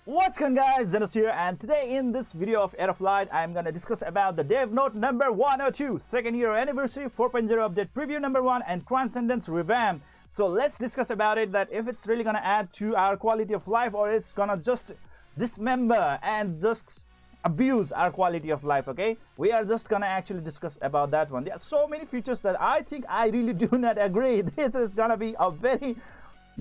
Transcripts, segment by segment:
What's going on, guys? Zennosh here, and today in this video of Heir of Light, I'm gonna discuss about the Dev Note number 102, second year anniversary 4.0 update preview number 1 and Transcendence Revamp. So let's discuss about it, that if it's really gonna add to our quality of life or it's gonna just dismember and just abuse our quality of life. Okay, we are just gonna actually discuss about that one. There are so many features that I think I really do not agree. This is gonna be a very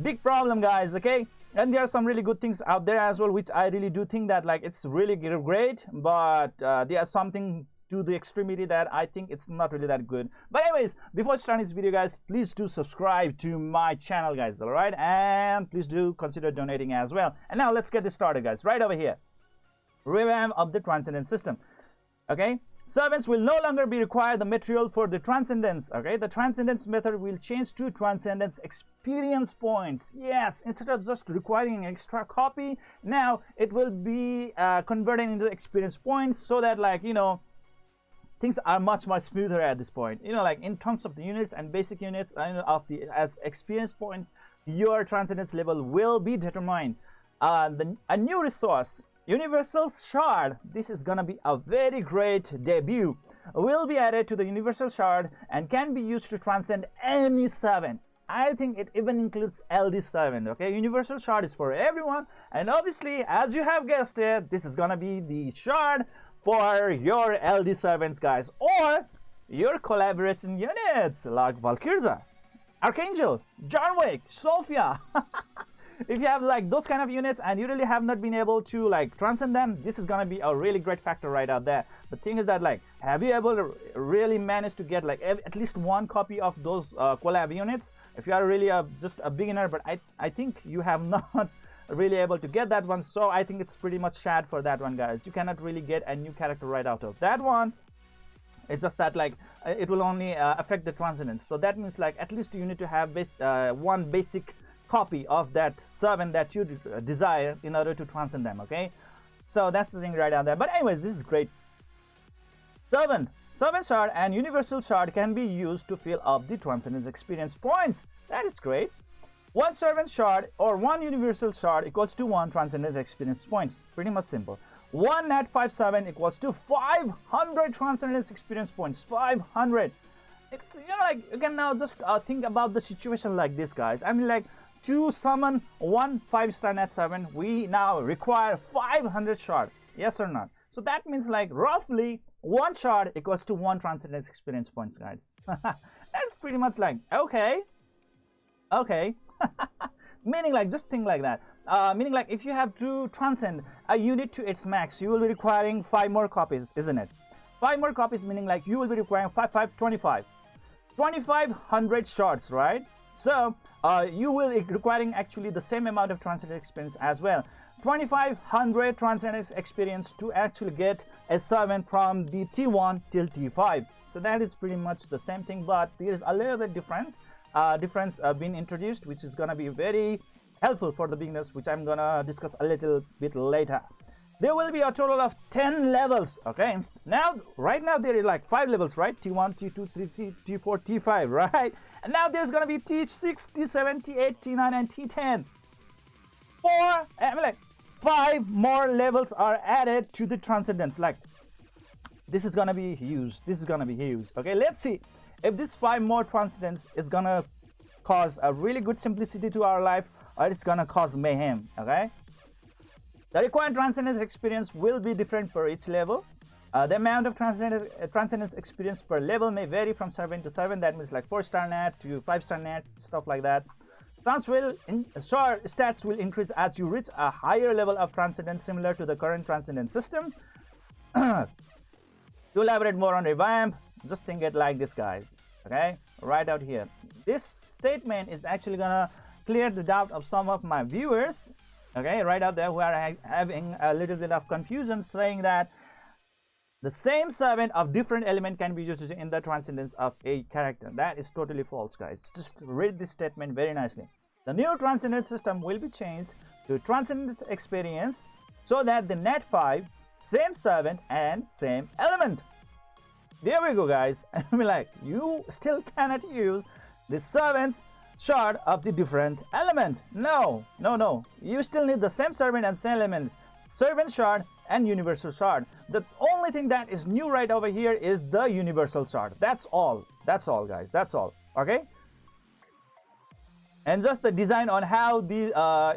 big problem, guys. Okay, and there are some really good things out there as well, which I really do think that like it's really great, but there are something to the extremity that I think it's not really that good. But anyways, before starting this video, guys, please do subscribe to my channel, guys. All right, and please do consider donating as well. And now let's get this started, guys. Right over here, revamp of the Transcendence system. Okay, servants will no longer be required the material for the Transcendence. Okay, the Transcendence method will change to Transcendence experience points. Yes, instead of just requiring an extra copy, now it will be converted into experience points, so that, like, you know, things are much more smoother at this point. You know, like in terms of the units and basic units of the as experience points, your Transcendence level will be determined. A new resource, Universal Shard. This is gonna be a very great debut. Will be added to the Universal Shard and can be used to transcend any servant. I think it even includes LD servant. Okay, Universal Shard is for everyone, and obviously, as you have guessed it, this is gonna be the shard for your LD servants, guys, or your collaboration units like Valkyria, Archangel, John Wick, Sophia. If you have like those kind of units and you really have not been able to like transcend them, this is gonna be a really great factor right out there. The thing is that, like, have you able to really managed to get like at least one copy of those collab units? If you are really just a beginner, but I think you have not really able to get that one, so I think it's pretty much sad for that one, guys. You cannot really get a new character right out of that one. It's just that, like, it will only affect the Transcendence. So that means, like, at least you need to have one basic copy of that servant that you desire in order to transcend them. Okay, so that's the thing right out there. But anyways, this is great. Servant Shard and Universal Shard can be used to fill up the Transcendence experience points. That is great. One Servant Shard or one Universal Shard equals to one Transcendence experience points. Pretty much simple. One Nat 57 equals to 500 Transcendence experience points. 500. It's, you know, like, you can now just think about the situation like this, guys. I mean, like, to summon one 5-star Nat 7, we now require 500 shard. Yes or not? So that means, like, roughly one shard equals to one Transcendence experience points, guys. That's pretty much like, okay. Meaning, like, just think like that. Meaning, like, if you have to transcend a unit to its max, you will be requiring 5 more copies, isn't it? 5 more copies, meaning, like, you will be requiring 2500 shards, right? So you will be requiring actually the same amount of Transcendence experience as well. 2500 Transcendence experience to actually get a servant from the T1 till T5. So that is pretty much the same thing, but there is a little bit difference being introduced, which is gonna be very helpful for the beginners, which I'm gonna discuss a little bit later. There will be a total of 10 levels. Okay, now right now there is like 5 levels, right? T1, T2, T3, T4, T5, right? And now there's gonna be T6, T7, T8, T9, and T10. 5 more levels are added to the Transcendence. Like, this is gonna be huge. This is gonna be huge. Okay, let's see if this 5 more Transcendence is gonna cause a really good simplicity to our life, or it's gonna cause mayhem. Okay, the required Transcendence experience will be different per each level. The amount of Transcendence experience per level may vary from servant to servant. That means, like, 4-star Nat to 5-star Nat, stuff like that. Stats will increase as you reach a higher level of Transcendence, similar to the current Transcendence system. To elaborate more on Revamp, just think it like this, guys. Okay, right out here. This statement is actually gonna clear the doubt of some of my viewers. Okay, right out there, who are having a little bit of confusion, saying that the same servant of different element can be used in the Transcendence of a character. That is totally false, guys. Just read this statement very nicely. The new Transcendence system will be changed to Transcendence experience, so that the Nat 5, same servant and same element. There we go, guys. I mean, like, you still cannot use the servants shard of the different element. No, you still need the same servant and same element, servant shard and universal shard. The only thing that is new right over here is the universal shard. That's all guys, that's all. Okay, and just the design on how the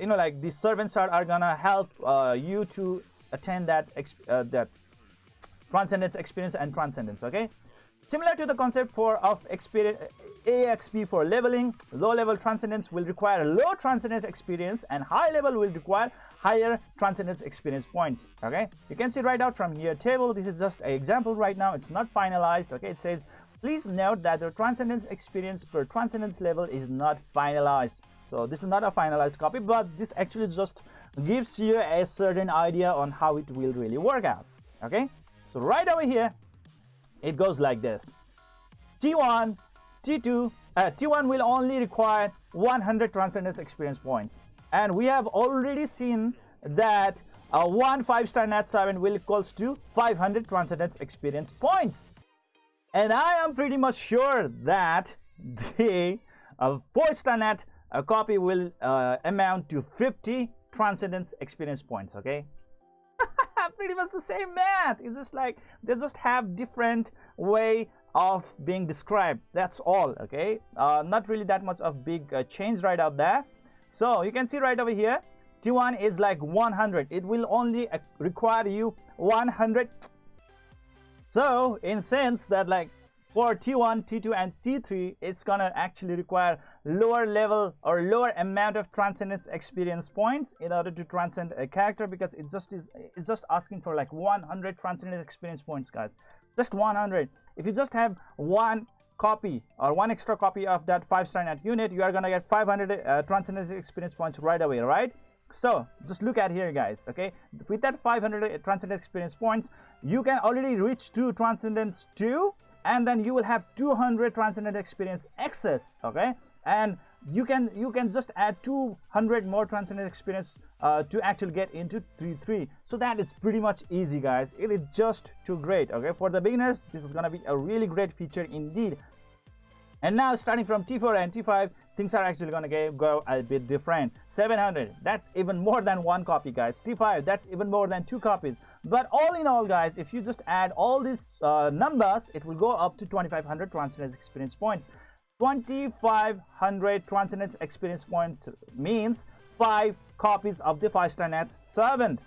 like the servant shard are gonna help you to attain that transcendence experience and transcendence. Okay, similar to the concept of experience AXP for leveling, low level transcendence will require low transcendence experience and high level will require higher transcendence experience points. Okay, you can see right out from here table. This is just an example right now, it's not finalized. Okay, it says please note that the transcendence experience per transcendence level is not finalized. So this is not a finalized copy, but this actually just gives you a certain idea on how it will really work out. Okay, so right over here it goes like this. T1 will only require 100 transcendence experience points, and we have already seen that one 5-star nat 7 will equals to 500 transcendence experience points, and I am pretty much sure that the 4-star nat copy will amount to 50 transcendence experience points. Okay, pretty much the same math. It's just like they just have different way of being described, that's all. Okay, not really that much of big change right out there. So you can see right over here T1 is like 100, it will only require you 100. So in sense that like for T1, T2 and T3 it's gonna actually require lower level or lower amount of transcendence experience points in order to transcend a character, because it's just asking for like 100 transcendence experience points, guys, just 100. If you just have one copy or one extra copy of that 5-star nat unit, you are gonna get 500 transcendence experience points right away, right? So just look at here, guys. Okay, with that 500 transcendence experience points you can already reach to transcendence 2, and then you will have 200 transcendent experience excess. Okay, and you can just add 200 more transcendent experience to actually get into 3-3. So that is pretty much easy, guys. It is just too great. Okay, for the beginners this is gonna be a really great feature indeed. And now starting from T4 and T5 things are actually gonna go a bit different. 700, that's even more than one copy, guys. T5, that's even more than 2 copies. But all in all, guys, if you just add all these numbers, it will go up to 2500 transcendence experience points. 2500 transcendence experience points means 5 copies of the 5-star nat servant.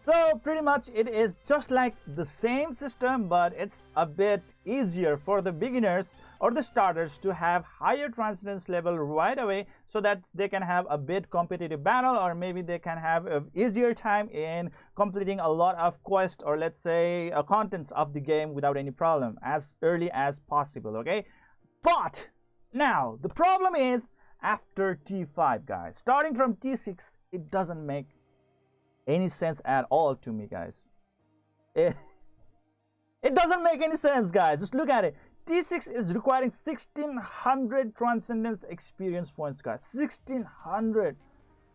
So pretty much it is just like the same system, but it's a bit easier for the beginners or the starters to have higher transcendence level right away, so that they can have a bit competitive battle, or maybe they can have an easier time in completing a lot of quests, or let's say contents of the game without any problem as early as possible. Okay, but now the problem is after T5, guys, starting from T6 it doesn't make any sense at all to me, guys. It doesn't make any sense, guys. Just look at it. T6 is requiring 1600 transcendence experience points, guys. 1600,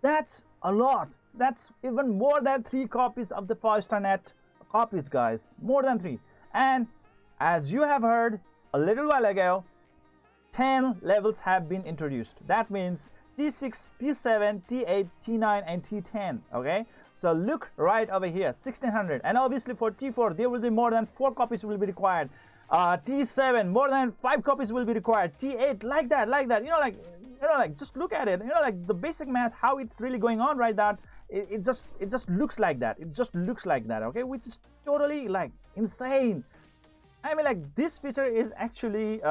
that's a lot. That's even more than 3 copies of the 5-star nat copies, guys, more than 3. And as you have heard a little while ago, 10 levels have been introduced. That means T6, T7, T8, T9 and T10. Okay, so look right over here, 1600. And obviously for T4 there will be more than 4 copies will be required. T7 more than 5 copies will be required. T8 like that, like just look at it, like the basic math, how it's really going on right now. It just looks like that. It just looks like that. Okay, which is totally like insane. I mean, like this feature is actually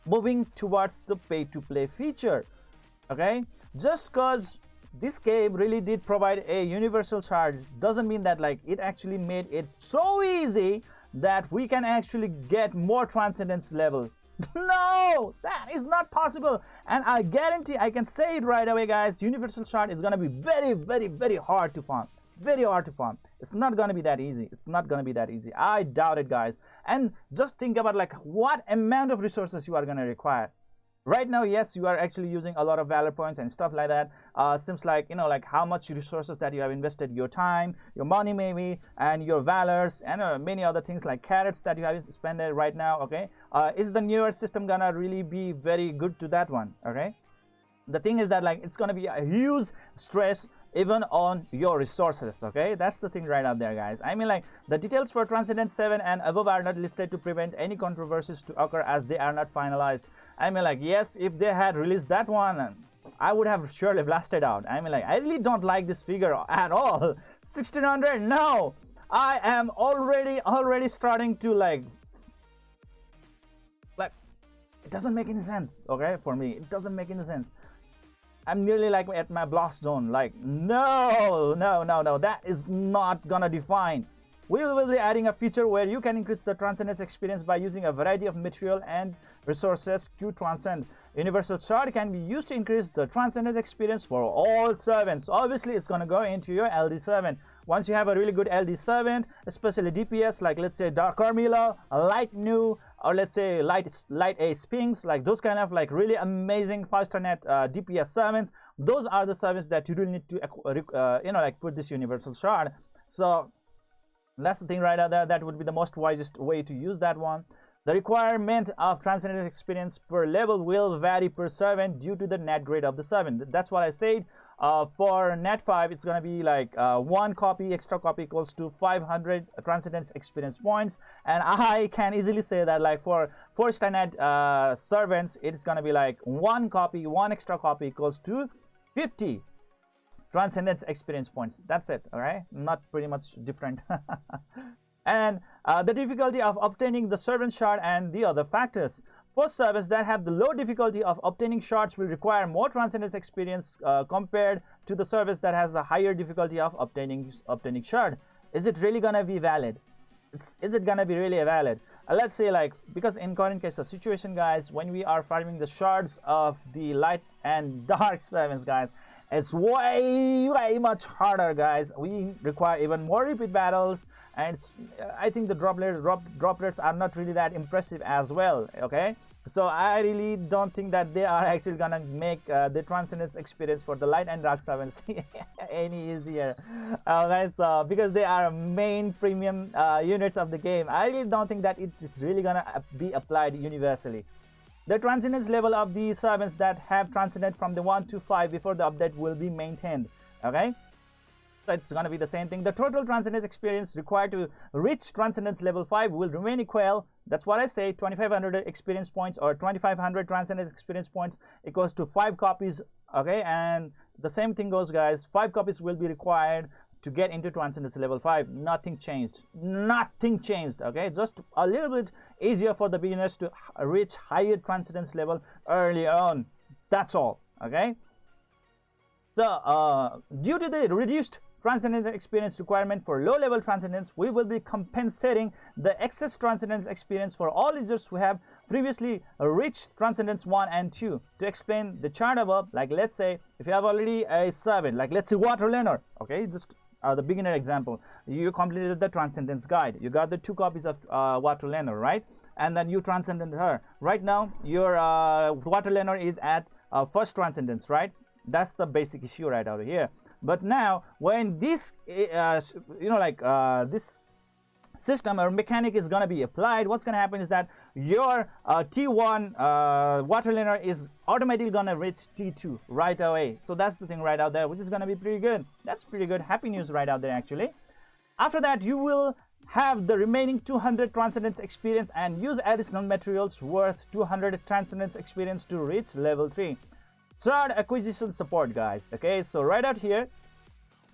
moving towards the pay to play feature. Okay, just because this game really did provide a universal charge doesn't mean that like it actually made it so easy that we can actually get more transcendence level. No, that is not possible. And I guarantee, I can say it right away, guys, universal shard is gonna be very hard to farm. Very hard to farm. It's not gonna be that easy. It's not gonna be that easy. I doubt it, guys. And just think about like what amount of resources you are gonna require. Right now, yes, you are actually using a lot of valor points and stuff like that. Seems like, you know, like how much resources that you have invested, your time, your money maybe, and your valors, and many other things like carrots that you have spent right now. Okay, is the newer system gonna really be very good to that one? Okay, the thing is that like it's gonna be a huge stress even on your resources. Okay, that's the thing right out there, guys. I mean, like, the details for Transcendence 7 and above are not listed to prevent any controversies to occur, as they are not finalized. I mean, like, yes, if they had released that one, I would have surely blasted out. I mean, like, I really don't like this figure at all. 1600, no, I am already starting to like it doesn't make any sense. Okay, for me it doesn't make any sense. I'm nearly like at my blast zone. Like, no, that is not gonna define. We will be adding a feature where you can increase the Transcendence experience by using a variety of material and resources to transcend. Universal Shard can be used to increase the Transcendence experience for all servants. Obviously, it's gonna go into your LD servant. Once you have a really good LD servant, especially DPS, like let's say Dark Carmilla, Light New, or let's say Light A Sphinx, like those kind of like really amazing 5-star net DPS servants, those are the servants that you really need to you know, like put this Universal Shard. So that's the thing right out there. That would be the most wisest way to use that one. The requirement of Transcendence experience per level will vary per servant due to the net grade of the servant. That's what I said. For net 5, it's gonna be like 1 copy, extra copy equals to 500 Transcendence experience points, and I can easily say that like for 4-star net servants, it's gonna be like 1 copy, 1 extra copy equals to 50 Transcendence experience points. That's it. All right, not pretty much different. And the difficulty of obtaining the servant shard and the other factors. For servants that have the low difficulty of obtaining shards will require more Transcendence experience compared to the service that has a higher difficulty of obtaining shard. Is it really gonna be valid? Is it gonna be really valid? Let's say, like, because in current case of situation, guys, when we are farming the shards of the light and dark servants, guys, it's way much harder, guys. We require even more repeat battles, and I think the drop rates are not really that impressive as well. Okay, so I really don't think that they are actually gonna make the Transcendence experience for the light and dark servants any easier, guys. Because they are main premium units of the game, I really don't think that it is really gonna be applied universally. The Transcendence level of the servants that have Transcendent from the 1 to 5 before the update will be maintained. Okay, so it's gonna be the same thing. The total Transcendence experience required to reach Transcendence level 5 will remain equal. That's what I say. 2500 experience points or 2500 Transcendence experience points equals to 5 copies. Okay, and the same thing goes, guys. 5 copies will be required to get into Transcendence level 5. Nothing changed. Okay, just a little bit easier for the beginners to reach higher Transcendence level early on. That's all. Okay, so due to the reduced Transcendence experience requirement for low level Transcendence, we will be compensating the excess Transcendence experience for all users who have previously reached Transcendence 1 and 2. To explain the chart above, like let's say if you have already a servant, like let's say Water Leonard, okay, just the beginner example, you completed the Transcendence guide, you got the 2 copies of Water Leonard, right? And then you transcended her. Right now your Water Leonard is at first Transcendence, right? That's the basic issue right over here. But now when this you know, like this system or mechanic is going to be applied, what's going to happen is that your T1 Water Leonard is automatically going to reach T2 right away. So that's the thing right out there, which is going to be pretty good. That's pretty good. Happy news right out there, actually. After that, you will have the remaining 200 Transcendence experience and use additional materials worth 200 Transcendence experience to reach level 3. Third, acquisition support, guys. Okay, so right out here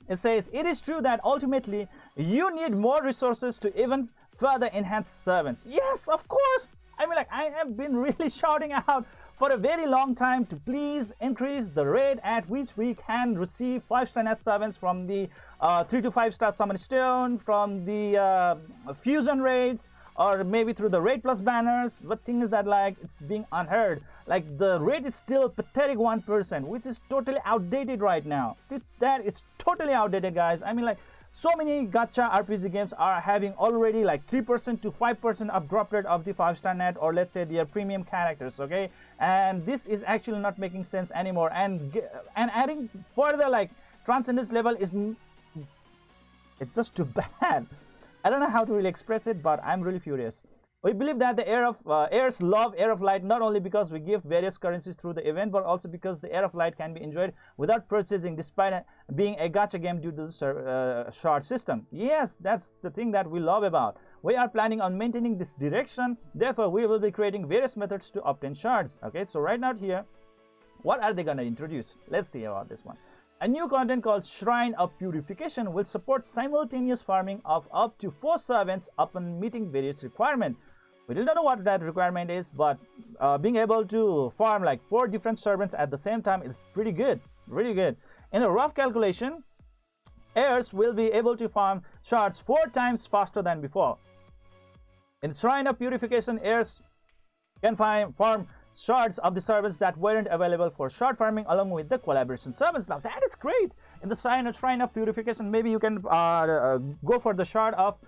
it says, it is true that ultimately you need more resources to even further enhance servants. Yes, of course. I mean, like, I have been really shouting out for a very long time to please increase the rate at which we can receive 5-star net servants from the 3 to 5-star summon stone, from the fusion raids, or maybe through the raid plus banners. But thing is that, like, it's being unheard. Like, the rate is still pathetic 1%, which is totally outdated right now. That is totally outdated, guys. I mean, like, So many gacha RPG games are having already like 3% to 5% of drop rate of the 5-star net, or let's say their premium characters, okay? And this is actually not making sense anymore. And adding further like Transcendence level is, it's just too bad. I don't know how to really express it, but I'm really furious. We believe that the heirs love Heir of Light not only because we gift various currencies through the event, but also because the Heir of Light can be enjoyed without purchasing, despite being a gacha game due to the shard system. Yes, that's the thing that we love about. We are planning on maintaining this direction. Therefore, we will be creating various methods to obtain shards. Okay, so right now here, what are they gonna introduce? Let's see about this one. A new content called Shrine of Purification will support simultaneous farming of up to 4 servants upon meeting various requirements. We don't know what that requirement is, but being able to farm like 4 different servants at the same time is pretty good, really good. In a rough calculation, heirs will be able to farm shards 4 times faster than before. In Shrine of Purification, heirs can farm shards of the servants that weren't available for shard farming along with the collaboration servants. Now that is great. In the Shrine of Purification, maybe you can go for the shard of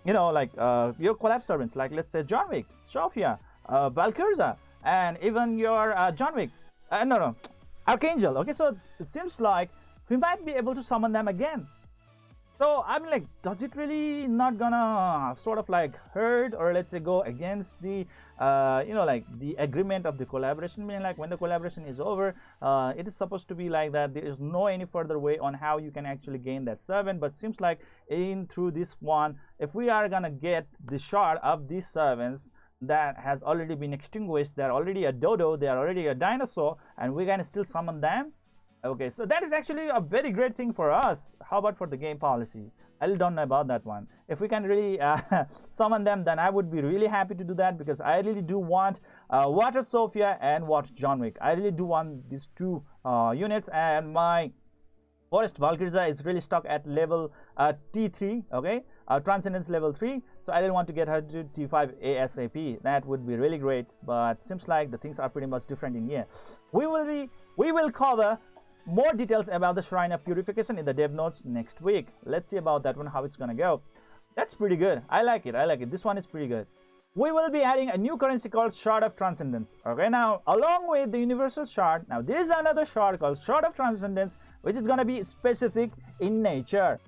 you know, like your collab servants, like let's say John Wick, Sophia, Valkyria, and even your John Wick, no, Archangel. Okay, so it seems like we might be able to summon them again. So I'm like, does it really not gonna sort of like hurt, or let's say go against the you know, like the agreement of the collaboration? Meaning like when the collaboration is over, it is supposed to be like that there is no any further way on how you can actually gain that servant. But seems like through this one, if we are gonna get the shard of these servants that has already been extinguished, they're already a dodo, they are already a dinosaur, and we can still summon them. Okay, so that is actually a very great thing for us. How about for the game policy? I don't know about that one. If we can really summon them, then I would be really happy to do that, because I really do want Water Sophia and Water John Wick. I really do want these 2 units, and my Forest Valkyria is really stuck at level T3, okay? Transcendence level 3, so I didn't want to get her to T5 ASAP. That would be really great, but seems like the things are pretty much different in here. We will cover more details about the Shrine of Purification in the dev notes next week. Let's see about that one, how it's gonna go. That's pretty good. I like it. I like it. This one is pretty good. We will be adding a new currency called Shard of Transcendence. Okay, now along with the Universal Shard, now there is another shard called Shard of Transcendence, which is gonna be specific in nature.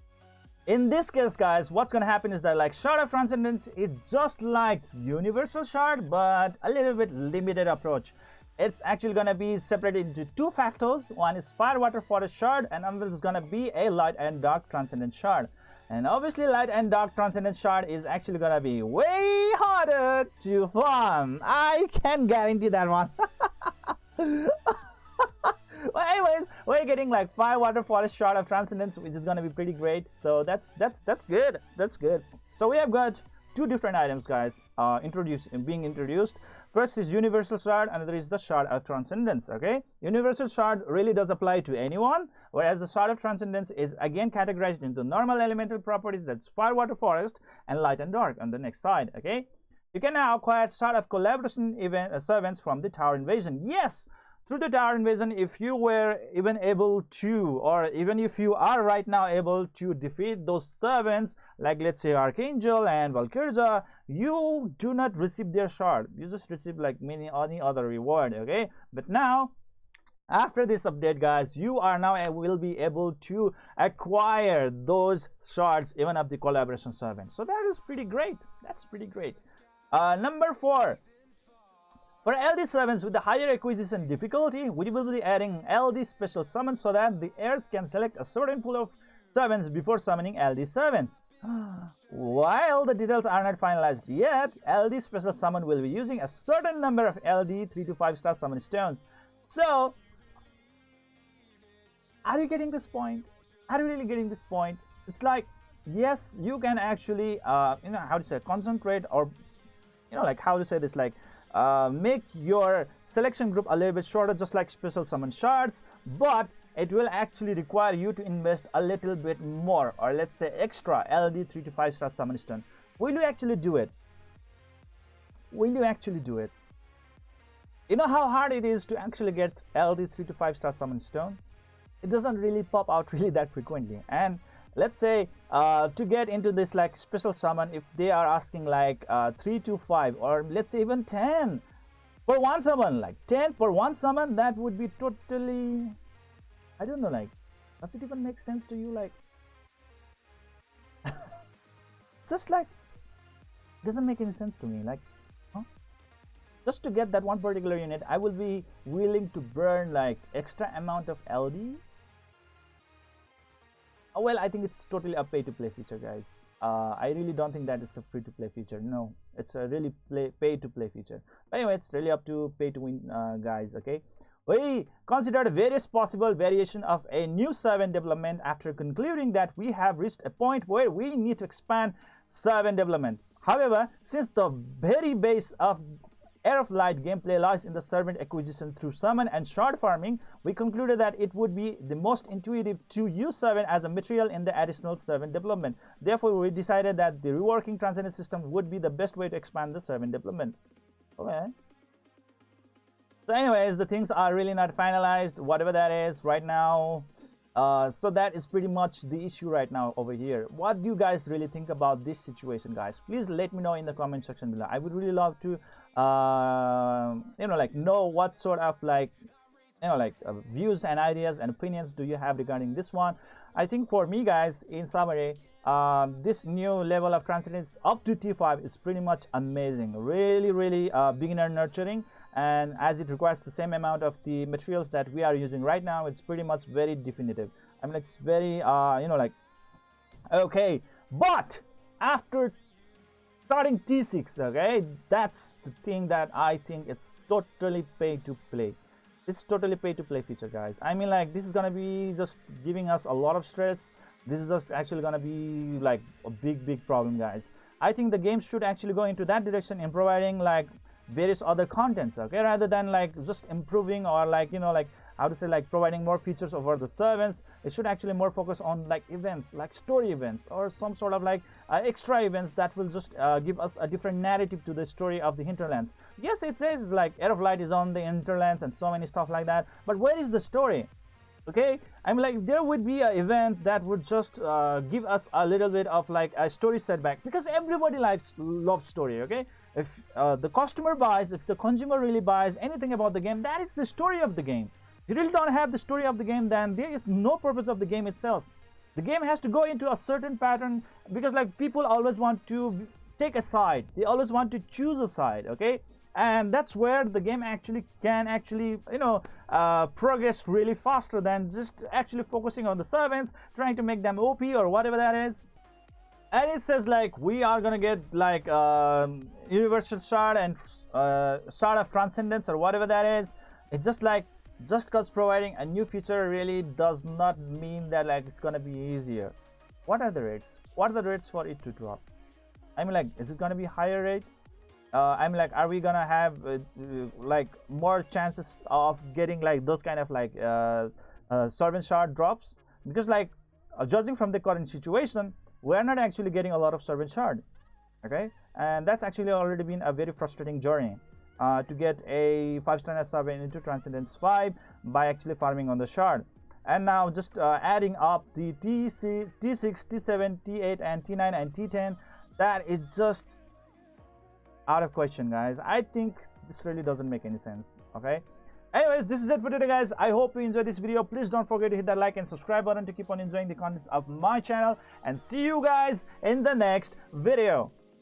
In this case, guys, what's gonna happen is that like Shard of Transcendence is just like Universal Shard, but a little bit limited approach. It's actually gonna be separated into 2 factors. One is Fire Water Forest Shard, and another is gonna be a Light and Dark Transcendent Shard. And obviously Light and Dark Transcendent Shard is actually gonna be way harder to farm. I can guarantee that one. Well, anyways, we're getting like Fire Water Forest Shard of Transcendence, which is gonna be pretty great. So that's good. That's good. So we have got 2 different items, guys, being introduced. First is Universal Shard, another is the Shard of Transcendence. Okay, Universal Shard really does apply to anyone, whereas the Shard of Transcendence is again categorized into normal elemental properties, that's Fire, Water, Forest, and Light and Dark on the next side. Okay, you can now acquire Shard of Collaboration servants from the Tower Invasion. Yes, through the Tower Invasion, if you were even able to, or even if you are right now able to defeat those servants, like let's say Archangel and Valkyria, you do not receive their shard. You just receive like any other reward. Okay, but now after this update, guys, you are now will be able to acquire those shards even of the collaboration servant. So that is pretty great. That's pretty great. Number 4. For LD servants with the higher acquisition difficulty, we will be adding LD special summons so that the heirs can select a certain pool of servants before summoning LD servants. While the details are not finalized yet, LD special summon will be using a certain number of LD 3 to 5 star summon stones. So, are you getting this point? Are you really getting this point? It's like, yes, you can actually, you know, how to say, concentrate, or, you know, like how to say this, like, make your selection group a little bit shorter, just like special summon shards, but it will actually require you to invest a little bit more, or let's say extra LD 3 to 5 star summon stone. Will you actually do it? Will you actually do it? You know how hard it is to actually get LD 3 to 5 star summon stone? It doesn't really pop out really that frequently, and let's say to get into this like special summon, if they are asking like 3 to 5, or let's say even 10 for one summon, like 10 for one summon, that would be totally, I don't know, like, does it even make sense to you? Like, just like, doesn't make any sense to me. Like, huh? Just to get that one particular unit, I will be willing to burn like extra amount of LD. Oh, well, I think it's totally a pay-to-play feature, guys. I really don't think that it's a free-to-play feature. No, it's a really pay-to-play feature. But anyway, it's really up to pay-to-win, guys. Okay, we considered various possible variation of a new servant development after concluding that we have reached a point where we need to expand servant development. However, since the very base of Heir of Light gameplay lies in the servant acquisition through summon and shard farming, we concluded that it would be the most intuitive to use servant as a material in the additional servant development. Therefore, we decided that the reworking Transcendence system would be the best way to expand the servant development. Okay. So anyways, the things are really not finalized, whatever that is right now. So that is pretty much the issue right now over here. What do you guys really think about this situation, guys? Please let me know in the comment section below. I would really love to like know what sort of like views and ideas and opinions do you have regarding this one. I think for me, guys, in summary, this new level of Transcendence up to T5 is pretty much amazing. Really beginner nurturing, and as it requires the same amount of the materials that we are using right now, it's pretty much very definitive. I mean, it's very like okay. But after starting T6, okay, that's the thing that I think it's totally pay to play. It's totally pay to play feature, guys. I mean, like, this is gonna be just giving us a lot of stress. This is just actually gonna be like a big problem, guys. I think the game should actually go into that direction in providing like various other contents, okay, rather than like just improving or like like how to say, like providing more features over the servants. It should actually more focus on like events, like story events, or some sort of like extra events that will just give us a different narrative to the story of the hinterlands. Yes, it says like Heir of Light is on the hinterlands and so many stuff like that, but where is the story? Okay, I mean, like, there would be an event that would just give us a little bit of like a story setback, because everybody loves story. Okay, if the customer buys, if the consumer really buys anything about the game, that is the story of the game. If you really don't have the story of the game, then there is no purpose of the game itself. The game has to go into a certain pattern, because like people always want to take a side, they always want to choose a side. Okay, and that's where the game can progress really faster than just actually focusing on the servants, trying to make them OP or whatever that is. And it says like we are gonna get like universal shard and shard of transcendence or whatever that is. It's just like, just because providing a new feature really does not mean that like it's gonna be easier. What are the rates? What are the rates for it to drop? I mean, like, is it gonna be higher rate? I mean, like, are we gonna have like more chances of getting like those kind of like servant shard drops? Because like judging from the current situation, we're not actually getting a lot of servant shard. Okay, and that's actually already been a very frustrating journey to get a 5-star servant into Transcendence 5 by actually farming on the shard. And now just adding up the T6, T7, T8 and T9 and T10, that is just out of question, guys. I think this really doesn't make any sense. Okay, anyways, this is it for today, guys. I hope you enjoyed this video. Please don't forget to hit that like and subscribe button to keep on enjoying the contents of my channel, and see you guys in the next video.